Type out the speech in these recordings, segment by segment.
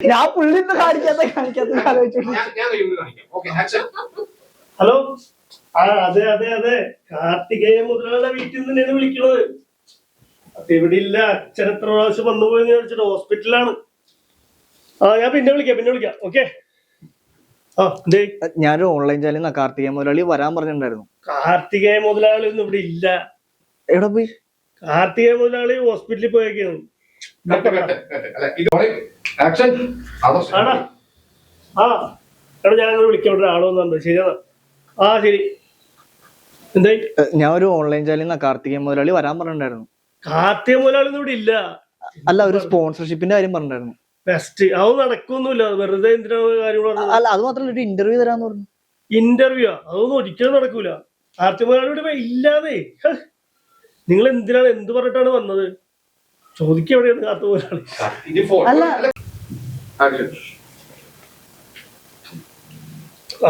ഞാൻ പുള്ളിന്ന് കാണിക്കാത്ത ഹലോ, അതെ അതെ അതെ, കാർത്തികേയ മുതലാളിയുടെ വീട്ടിൽ നിന്ന് തന്നെയാണ് വിളിക്കുന്നത്. അപ്പൊ ഇവിടെ ഇല്ല, അച്ഛൻ എത്ര പ്രാവശ്യം വന്നുപോയെന്ന് ചോദിച്ചിട്ട് ഹോസ്പിറ്റലാണ്. ഞാൻ പിന്നെ വിളിക്കാം. ഓക്കെ. ഞാനൊരു ഓൺലൈൻ ചാനലിൽ നിന്ന് കാർത്തികേയ മുതലാളി വരാൻ പറഞ്ഞിട്ടുണ്ടായിരുന്നു. കാർത്തികേയ മുതലാളി ഒന്നും ഇവിടെ ഇല്ല. എവിടെ പോയി? കാർത്തികേയ മുതലാളി ഹോസ്പിറ്റലിൽ പോയേക്കാണ്. ഞാൻ വിളിക്കാം, ഇവിടെ ആളോ എന്നുണ്ട്. ശരിയാണ്. ശരി. എന്തായി? ഞാൻ ഒരു ഓൺലൈൻ ചാനലിൽ നിന്ന് കാർത്തികേയ മുതലാളി വരാൻ പറഞ്ഞിട്ടുണ്ടായിരുന്നു. കാർത്തികേയ മുതലാളി ഒന്നും ഇവിടെ ഇല്ല. അല്ല, ഒരു സ്പോൺസർഷിപ്പിന്റെ കാര്യം പറഞ്ഞിട്ടുണ്ടായിരുന്നു. ബെസ്റ്റ്. അത് നടക്കൊന്നുമില്ല, വെറുതെ എന്തിനാ കാര്യങ്ങൾ. അല്ല, അത് മാത്രമല്ല, ഒരു ഇന്റർവ്യൂ തരാന്ന് പറഞ്ഞു. ഇന്റർവ്യൂ? അതൊന്നും ഒരിക്കലും നടക്കൂല. കാർത്തികേയ മുതലാളി ഇവിടെ ഇല്ലാതെ. നിങ്ങൾ എന്തിനാണ്, എന്ത് പറഞ്ഞിട്ടാണ് വന്നത്? ചോദിക്കുക എവിടെയാണ് കാർത്തികേയ മുതലാളി?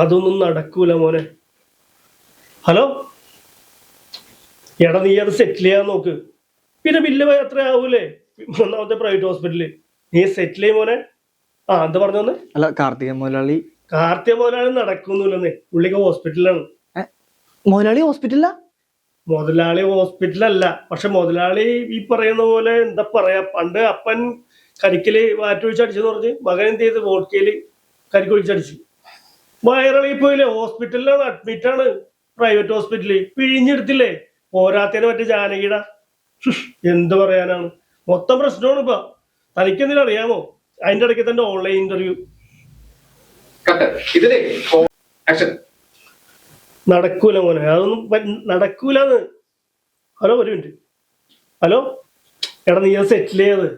അതൊന്നും നടക്കൂല മോനെ. ഹലോ, എടാ നീ അത് സെറ്റിൽ ചെയ്യാൻ നോക്ക്. പിന്നെ ബില്ല് അത്ര ആവൂലേ? ഒന്നാമത്തെ പ്രൈവറ്റ് ഹോസ്പിറ്റലിൽ നീ സെറ്റിൽ ചെയ്യും മോനെ. എന്താ പറഞ്ഞോന്ന്? അല്ല, കാർത്തികേയ മുതലാളി നടക്കൊന്നുമില്ലെന്നേ. പുള്ളിക്ക് ഹോസ്പിറ്റലാണ്. മുതലാളി ഹോസ്പിറ്റലാ? മുതലാളി ഹോസ്പിറ്റലല്ല, പക്ഷെ മുതലാളി ഈ പറയുന്ന പോലെ എന്താ പറയാ, പണ്ട് അപ്പൻ കരിക്കല് വാറ്റൊഴിച്ചടിച്ചെന്ന് പറഞ്ഞ് മകൻ എന്ത് ചെയ്ത് വോട്ട്കയില് കരിക്കൊഴിച്ചടിച്ചു. വയറിളകി പോയില്ലേ? ഹോസ്പിറ്റലിലാണ്, അഡ്മിറ്റാണ്. പ്രൈവറ്റ് ഹോസ്പിറ്റലിൽ പിഴിഞ്ഞെടുത്തില്ലേ? പോരാത്തേനെ മറ്റേ ജാനകിയുടെ. എന്ത് പറയാനാണ്, മൊത്തം പ്രശ്നമാണ് ഇപ്പൊ. തനിക്കെന്തിനും അറിയാമോ? അതിന്റെ ഇടയ്ക്ക് തന്നെ ഓൺലൈൻ ഇന്റർവ്യൂ. നടക്കൂല മോനെ, അതൊന്നും നടക്കൂലെന്ന്. ഹലോ, ഒരു മിനിറ്റ്. ഹലോ, എടാ നീ അത് സെറ്റിൽ ചെയ്യത്.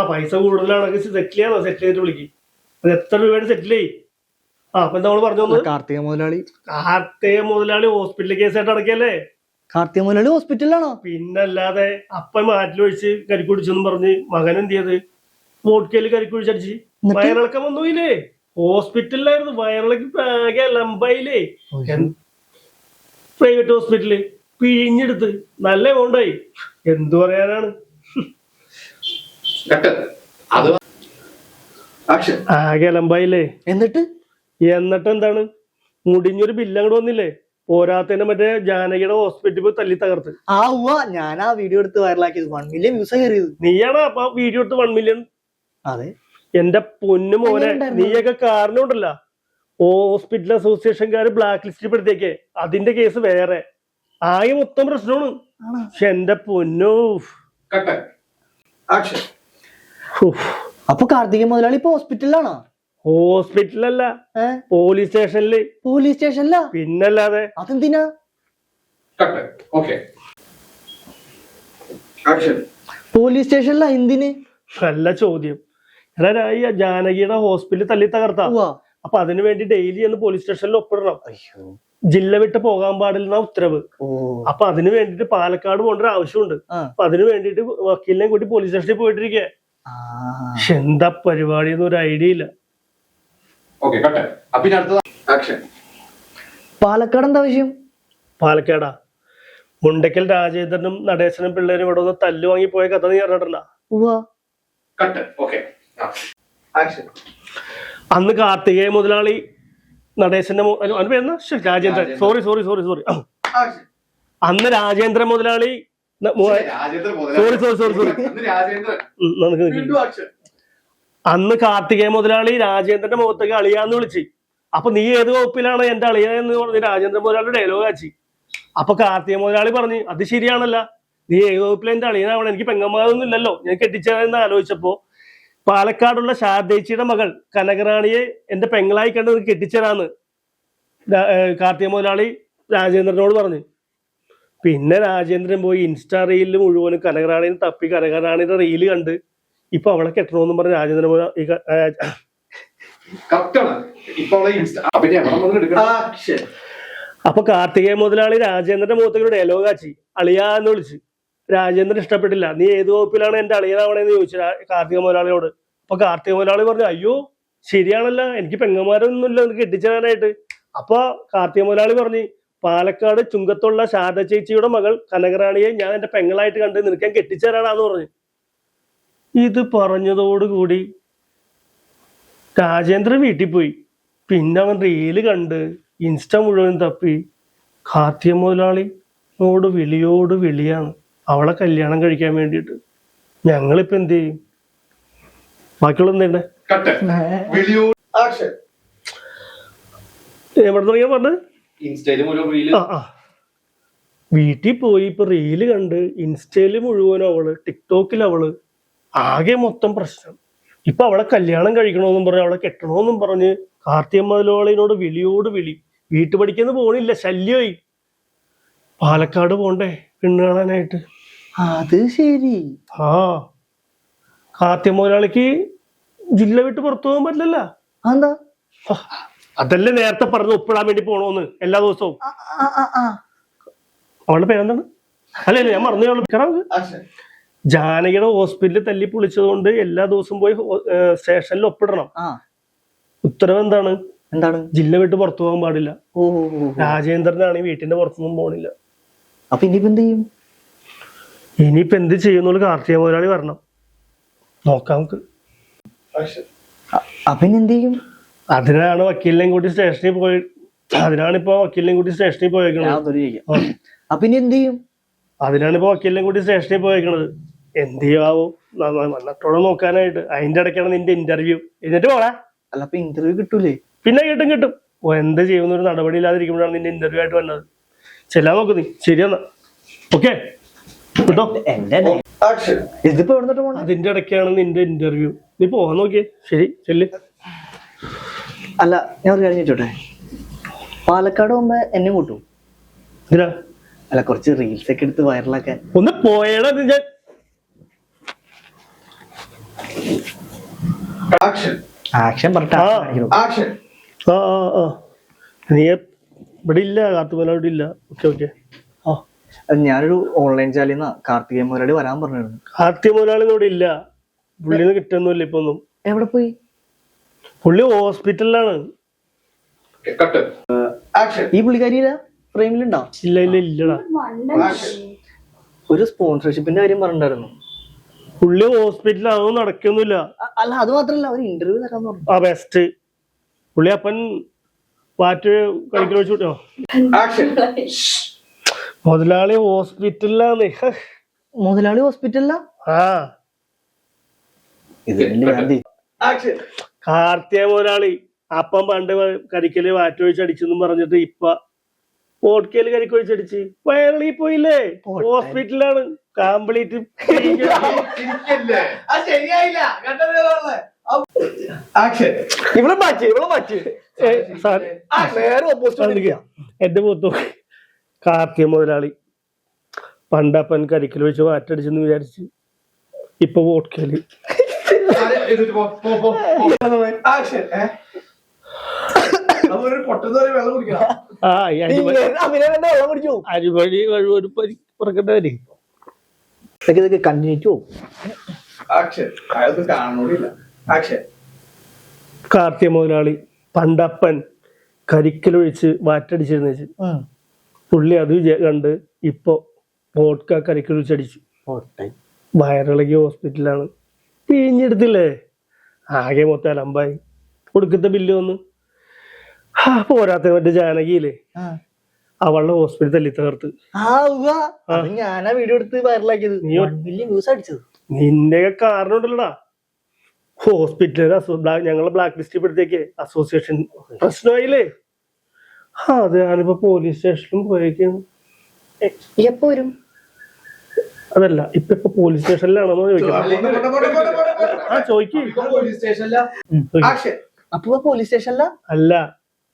പൈസ കൂടുതലാണെങ്കിൽ സെറ്റിൽ ചെയ്യാന്നോ? സെറ്റിൽ ചെയ്തിട്ട് വിളിക്ക്. അത് എത്ര രൂപയാണ് സെറ്റിൽ ചെയ്യും? അപ്പൊ എന്താ നമ്മള് പറഞ്ഞു? കാർത്തികേയ മുതലാളി ഹോസ്പിറ്റൽ കേസായിട്ട് അടക്കല്ലേ? കാർത്തികേയ മുതലാളി ഹോസ്പിറ്റലിലാണോ? പിന്നല്ലാതെ. അപ്പൻ മാറ്റിലൊഴിച്ച് കരിക്കുടിച്ചെന്ന് പറഞ്ഞ് മകൻ എന്ത് ചെയ്ത് വോട്ട്കയില് കരിക്കുഴിച്ചടിച്ച് വയറിളക്കം വന്നുപോയില്ലേ? ഹോസ്പിറ്റലിലായിരുന്നു. വയറിളക്കി ആകെ ലംബായില്ലേ? പ്രൈവറ്റ് ഹോസ്പിറ്റല് പിഴിഞ്ഞെടുത്ത് നല്ല എമൗണ്ടായി. എന്തു പറയാനാണ്? ആകെ ലംബായില്ലേ? എന്നിട്ട് എന്താണ്, മുടിഞ്ഞൊരു ബില്ല് അങ്ങോട്ട് വന്നില്ലേ? പോരാത്തന്നെ മറ്റേ ജാനകിയുടെ ഹോസ്പിറ്റലിൽ പോയി തല്ലി തകർത്ത്. ഞാൻ ആ വീഡിയോ എടുത്ത് വൈറലാക്കിയത് 1 മില്യൺ വ്യൂസ് കയറിയത്. നീയാണ് അപ്പൊ വീഡിയോ എടുത്ത് 1 മില്യൺ? അതെ. എന്റെ പൊന്നു മോനെ, നീയൊക്കെ കാരണമുണ്ടല്ല ഹോസ്പിറ്റൽ അസോസിയേഷൻകാര് ബ്ലാക്ക് ലിസ്റ്റിൽ പെടുത്തേക്ക്. അതിന്റെ കേസ് വേറെ. ആകെ മൊത്തം പ്രശ്നമാണ്. പക്ഷെ എന്റെ പൊന്നു. അപ്പൊ കാർത്തികേയ മുതലാളി ഇപ്പൊ ഹോസ്പിറ്റലിലാണോ? ഹോസ്പിറ്റലല്ല, പോലീസ് സ്റ്റേഷനില്. പോലീസ് സ്റ്റേഷനിലാ? പിന്നല്ലാതെ. അതെന്തിനാ? പോലീസ് സ്റ്റേഷനിലാ? എന്തിന്? നല്ല ചോദ്യം. എടാ, ജാനകിയുടെ ഹോസ്പിറ്റലിൽ തല്ലി തകർത്താ. അപ്പൊ അതിനു വേണ്ടി ഡെയിലി എന്ന് പോലീസ് സ്റ്റേഷനിൽ ഒപ്പിടണം. ജില്ല വിട്ട് പോകാൻ പാടില്ലെന്ന ഉത്തരവ്. അപ്പൊ അതിന് വേണ്ടിട്ട് പാലക്കാട് പോകേണ്ട ഒരു ആവശ്യമുണ്ട്. അപ്പൊ അതിന് വേണ്ടിട്ട് വക്കീലിനെ കൂട്ടി പോലീസ് സ്റ്റേഷനിൽ പോയിട്ടിരിക്കുക. എന്താ പരിപാടി എന്ന് ഒരു ഐഡിയ ഇല്ല. പാലക്കാട് എന്താ വിഷയം? പാലക്കാടാ, മുണ്ടക്കൽ രാജേന്ദ്രനും നടേശനും പിള്ളേരും ഇവിടെ ഒന്ന് തല്ലു വാങ്ങി പോയ കഥ നീ അറിഞ്ഞിട്ടില്ല? അന്ന് കാർത്തികേയ മുതലാളി നടേശന്റെ രാജേന്ദ്രൻ, സോറി. അന്ന് രാജേന്ദ്രൻ മുതലാളി അന്ന് കാർത്തികേയ മുതലാളി രാജേന്ദ്രന്റെ മുഖത്തേക്ക് അളിയാന്ന് വിളിച്ച്. അപ്പൊ നീ ഏത് വകുപ്പിലാണ് എന്റെ അളിയ എന്ന് പറഞ്ഞ് രാജേന്ദ്രൻ മുതലാളി ഡയലോഗ് ആച്ചി. അപ്പൊ കാർത്തികേയ മുതലാളി പറഞ്ഞു, അത് ശരിയാണല്ല, നീ ഏത് വകുപ്പിലെ എന്റെ അളിയനാവണം, എനിക്ക് പെങ്ങന്മാരൊന്നും ഇല്ലല്ലോ, ഞാൻ കെട്ടിച്ചതെന്ന് ആലോചിച്ചപ്പോ പാലക്കാടുള്ള ശാരദേച്ചിയുടെ മകൾ കനകറാണിയെ എന്റെ പെങ്ങളായി കണ്ട് കെട്ടിച്ചതാന്ന് കാർത്തികേയ മുതലാളി രാജേന്ദ്രനോട് പറഞ്ഞു. പിന്നെ രാജേന്ദ്രൻ പോയി ഇൻസ്റ്റാ റീലിൽ മുഴുവനും കനകറാണിനെ തപ്പി കനകറാണിയുടെ റീല് കണ്ട് ഇപ്പൊ അവളെ കെട്ടണമെന്നും പറഞ്ഞ് രാജേന്ദ്രൻ അപ്പൊ കാർത്തികേയ മുതലാളി രാജേന്ദ്രന്റെ മുഖത്തേക്ക് ഡയലോഗ് ആച്ചി, അളിയാന്ന് വിളിച്ച്. രാജേന്ദ്രൻ ഇഷ്ടപ്പെട്ടില്ല. നീ ഏത് വകുപ്പിലാണ് എന്റെ അളിയനാവണേന്ന് ചോദിച്ചു കാർത്തികേയ മുതലാളിയോട്. അപ്പൊ കാർത്തികേയ മുതലാളി പറഞ്ഞു, അയ്യോ ശരിയാണല്ലോ, എനിക്ക് പെങ്ങന്മാരൊന്നുമില്ല നിനക്ക് കെട്ടിച്ചേരാനായിട്ട്. അപ്പൊ കാർത്തികേയ മുതലാളി പറഞ്ഞു, പാലക്കാട് ചുങ്കത്തുള്ള ശാരദ ചേച്ചിയുടെ മകൾ കനകറാണിയെ ഞാൻ എന്റെ പെങ്ങളായിട്ട് കണ്ട് നിനക്ക് ഞാൻ കെട്ടിച്ചേരാനാന്ന് പറഞ്ഞു. ഇത് പറഞ്ഞതോടുകൂടി രാജേന്ദ്രൻ വീട്ടിൽ പോയി. പിന്നെ അവൻ റീല് കണ്ട് ഇൻസ്റ്റ മുഴുവൻ തപ്പി. കാർത്തിക മുതലാളിയോട് വിളിയാണ് അവളെ കല്യാണം കഴിക്കാൻ വേണ്ടിയിട്ട്. ഞങ്ങളിപ്പോ എന്ത് ചെയ്യും? ബാക്കിയുള്ള എന്തേ എവിടെ തുടങ്ങിയാ പറഞ്ഞത്? വീട്ടിൽ പോയി ഇപ്പൊ റീല് കണ്ട് ഇൻസ്റ്റയില് മുഴുവനും അവള്, ടിക്ടോക്കിൽ അവള്, ആകെ മൊത്തം പ്രശ്നം. ഇപ്പൊ അവളെ കല്യാണം കഴിക്കണോന്നും പറഞ്ഞ് അവളെ കെട്ടണോന്നും പറഞ്ഞ് കാർത്തിക മുതലാളിനോട് വിളി. വീട്ടു പഠിക്കുന്ന പോണില്ല, ശല്യമായി. പാലക്കാട് പോണ്ടേ പെണ്ണ് കാണാനായിട്ട്? അത് ശരി. ആ കാർത്തിക മുതലാളിക്ക് ജില്ല വിട്ട് പുറത്തു പോകാൻ പറ്റില്ലല്ല. എന്താ? അതല്ലേ നേരത്തെ പറഞ്ഞ് ഒപ്പിടാൻ വേണ്ടി പോണോന്ന് എല്ലാ ദിവസവും. അവളുടെ പേരെന്താണ്? അല്ലേ ഞാൻ മറന്നു. ജാനകിയുടെ ഹോസ്പിറ്റലിൽ തല്ലി പൊളിച്ചത് കൊണ്ട് എല്ലാ ദിവസവും പോയി സ്റ്റേഷനിൽ ഒപ്പിടണം. ഉത്തരവ് എന്താണ്? ജില്ല വിട്ട് പുറത്തു പോകാൻ പാടില്ല. രാജേന്ദ്രനാണെങ്കിൽ വീട്ടിന്റെ പുറത്തൊന്നും പോണില്ല. അപ്പൊ ഇനിയിപ്പോ എന്ത് ചെയ്യും? ഇനിയിപ്പോ എന്ത് ചെയ്യുന്നുള്ള കാർത്തിക മുതലാളി വരണം, നോക്കാം നമുക്ക്. അപ്പൊ ഇനി എന്ത് ചെയ്യും? അതിനാണ് വക്കീലിനെയും കൂട്ടി സ്റ്റേഷനിൽ പോയി. അതിനാണിപ്പോ വക്കീലിനെയും കൂട്ടി സ്റ്റേഷനിൽ പോയേക്കണത്. അപ്പൊ ഇനി എന്ത് ചെയ്യും? അതിനാണിപ്പോ വക്കീലിനെയും കൂട്ടി സ്റ്റേഷനിൽ പോയേക്കണത്. എന്ത് ചെയ്യാവോ മണ്ണത്തോടെ നോക്കാനായിട്ട്. അതിന്റെ ഇടയ്ക്കാണ് നിന്റെ ഇന്റർവ്യൂ. എന്നിട്ട് പോടാ. അല്ല അപ്പൊ ഇന്റർവ്യൂ കിട്ടൂലേ? പിന്നെ കിട്ടും. എന്ത് ചെയ്യുന്ന ഒരു നടപടി ഇല്ലാതിരിക്കുമ്പോഴാണ് നിന്റെ ഇന്റർവ്യൂ ആയിട്ട് വന്നത്. ചെല്ലാൻ നോക്ക് നീ. ശരിയെന്നാ ഓക്കെ കേട്ടോ. ഇതിപ്പോ എവിടെ പോകണം? അതിന്റെ ഇടയ്ക്കാണ് നിന്റെ ഇന്റർവ്യൂ. നീ പോകാൻ നോക്കിയേ. ശരി ചെല്ല്. അല്ല ഞാൻ ഒരു കാര്യം ചോദിച്ചോട്ടെ, പാലക്കാട് പോകുമ്പോ എന്നെ കൂട്ടും? ഇതിനാ അല്ല കുറച്ച് റീൽസ് ഒക്കെ എടുത്ത് വൈറലാക്കാൻ. ഒന്ന് പോയടാ ഞാൻ. ആക്ഷൻ നീ ഇവിടെ ഇല്ല, കാർത്തികമുതലാളി ഇല്ല. ഓക്കെ. ഞാനൊരു ഓൺലൈൻ ചാലിന്ന കാർത്തിക മുതലാളി വരാൻ പറഞ്ഞിരുന്നു. കാർത്തിക മുതലാളി ഇവിടെ ഇല്ല. പുള്ളിന്ന് കിട്ടുന്നില്ല ഇപ്പൊ ഒന്നും. എവിടെ പോയി? പുള്ളി ഹോസ്പിറ്റലിലാണ്. ഈ പുള്ളിക്കാരിയില്ല ഫ്രെയിമിലുണ്ടോ? ഇല്ലടാ. ഒരു സ്പോൺസർഷിപ്പിന്റെ കാര്യം പറഞ്ഞിട്ടുണ്ടായിരുന്നു. പുള്ളി ഹോസ്പിറ്റലിൽ അതൊന്നും നടക്കൊന്നുമില്ല. അല്ല അത് മാത്രല്ല, ഒരു ഇന്റർവ്യൂ തരാന്ന് പറഞ്ഞു. ആ ബെസ്റ്റ്. പുള്ളി അപ്പൻ വാറ്റ് കളിക്കൽ വെച്ചു വിട്ടോ. മുതലാളി ഹോസ്പിറ്റലിലാന്ന്. മുതലാളി ഹോസ്പിറ്റലിലാ? കാർത്തിക മുതലാളി അപ്പം പണ്ട് കരിക്കല് വാറ്റൊഴിച്ചടിച്ചെന്നും പറഞ്ഞിട്ട് ഇപ്പൊ വോഡ്കയില് കരിക്കൊഴിച്ചടിച്ച് വയറിളി പോയില്ലേ? ഹോസ്പിറ്റലാണ് കംപ്ലീറ്റ്. എന്റെ മൂത്തു കാർത്തിക മുതലാളി പണ്ടപ്പൻ കരിക്കൽ വെച്ച് വാറ്റടിച്ചെന്ന് വിചാരിച്ച് ഇപ്പൊ വോഡ്കയില്. കാർത്തിക മുതലാളി പണ്ടപ്പൻ കരിക്കലൊഴിച്ച് വാറ്റടിച്ചിരുന്ന പുള്ളി അത് കണ്ട് ഇപ്പൊ വോഡ്ക കരിക്കലൊഴിച്ചടിച്ചു. വയറിളകി ഹോസ്പിറ്റലാണ്. പിഴിഞ്ഞെടുത്തില്ലേ? ആകെ മൊത്തം അലമ്പായി. കൊടുക്കത്തെ ബില്ല് വന്നു. പോരാത്ത മറ്റേ ജാനകിയില്ലേ, അവളുടെ ഹോസ്പിറ്റൽ തല്ലി തകർത്ത്. ഞാനാ വീഡിയോ എടുത്ത് വൈറലാക്കിയത്. ന്യൂസ് അടിച്ചത് നിന്റെ കാരണം ഉണ്ടല്ലോടാ. ഹോസ്പിറ്റലിൽ ഞങ്ങളെ ബ്ലാക്ക് ലിസ്റ്റിൽ പെടുത്തേക്ക് അസോസിയേഷൻ പ്രശ്നമായില്ലേ? അത് ഞാനിപ്പോ പോലീസ് സ്റ്റേഷനിലും പോയേക്കാണ്. എപ്പോ വരും? അതല്ല ഇപ്പൊ പോലീസ് സ്റ്റേഷനിലാണെന്നോ ചോദിക്കും. അല്ല,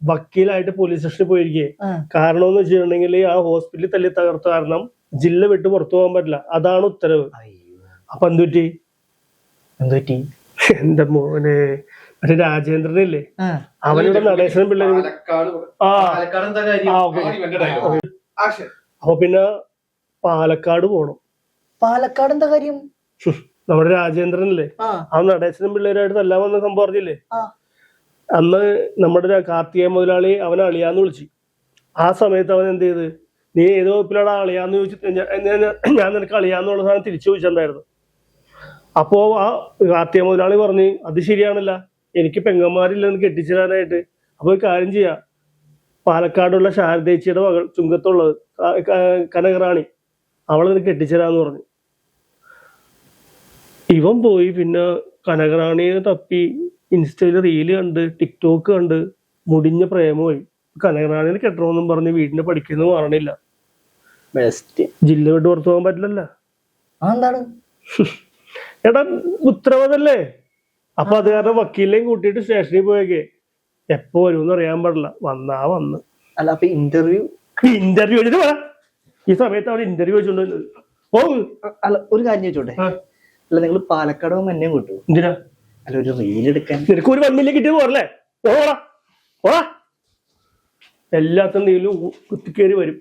വക്കീലായിട്ട് പോലീസ് സ്റ്റേഷനിൽ പോയിരിക്കേ. കാരണം എന്ന് വെച്ചിട്ടുണ്ടെങ്കിൽ ആ ഹോസ്പിറ്റലിൽ തല്ലി തകർത്ത കാരണം ജില്ല വിട്ട് പുറത്തു പോകാൻ പറ്റില്ല. അതാണ് ഉത്തരവ്. അപ്പൊ എന്തുപറ്റി? എന്റെ മോനെ മറ്റേ രാജേന്ദ്രനില്ലേ, അവനിവിടെ നടേശനും പിള്ളേരും. അപ്പൊ പിന്നെ പാലക്കാട് പോണം. പാലക്കാട് എന്താ കാര്യം? നമ്മുടെ രാജേന്ദ്രനല്ലേ, ആ നടേശനും പിള്ളേരായിട്ട് തല്ലാൻ വന്ന സംഭവം അറിഞ്ഞില്ലേ? അന്ന് നമ്മുടെ കാർത്തിക മുതലാളി അവനെ അളിയാന്ന് വിളിച്ചു. ആ സമയത്ത് അവൻ എന്ത് ചെയ്ത്, നീ ഏതോ വകുപ്പിലാണ് അളിയാന്ന് ചോദിച്ചിട്ട് ഞാൻ നിനക്ക് അളിയാന്നുള്ള സാധനം തിരിച്ചു ചോദിച്ചിട്ടുണ്ടായിരുന്നു. അപ്പോ ആ കാർത്തിക മുതലാളി പറഞ്ഞ് അത് ശരിയാണല്ല, എനിക്ക് പെങ്ങന്മാരില്ലെന്ന് കെട്ടിച്ചേരാനായിട്ട്. അപ്പൊ ഒരു കാര്യം ചെയ്യാം, പാലക്കാടുള്ള ശാരദേച്ചിയുടെ മകൾ ചുങ്കത്തുള്ളത് കനകറാണി, അവളെ നിനക്ക് കെട്ടിച്ചേരാന്ന് പറഞ്ഞു. ഇവൻ പോയി പിന്നെ കനകറാണിയെ തപ്പി ഇൻസ്റ്റയില് റീല് കണ്ട് ടിക്ടോക്ക് കണ്ട് മുടിഞ്ഞ പ്രേമമായി. കനകറാണിനെ കെട്ടണമെന്നും പറഞ്ഞ് വീടിന്റെ പഠിക്കുന്നു മാറണില്ല. ബെസ്റ്റ്. ജില്ല വിട്ട് പുറത്തു പോകാൻ പറ്റില്ലല്ലോ. എന്താണ് എടാ ഉത്തരവാദല്ലേ. അപ്പൊ അത് കാരണം വക്കീലിനെയും കൂട്ടിയിട്ട് സ്റ്റേഷനിൽ പോയേക്കേ. എപ്പോ വരുമെന്ന് അറിയാൻ പാടില്ല. വന്നാ വന്ന്. അല്ല അപ്പൊ ഇന്റർവ്യൂ വെച്ചിട്ട് പറ. ഈ സമയത്ത് അവിടെ ഇന്റർവ്യൂ വെച്ചോണ്ട് ഓ. അല്ല ഒരു കാര്യം ചോദിച്ചോട്ടെ, അല്ല നിങ്ങൾ പാലക്കാട് പോകുമ്പോ എന്നെയും കൂട്ടു. എന്തിനാ? അല്ല ഒരു റീൽ എടുക്കാൻ. നിനക്ക് ഒരു 1 മില്യൺ കിട്ടിയത് പോരല്ലേ? ഓടാ ഓടാ. എല്ലാത്തും നീലും കുത്തിക്കേറി വരും.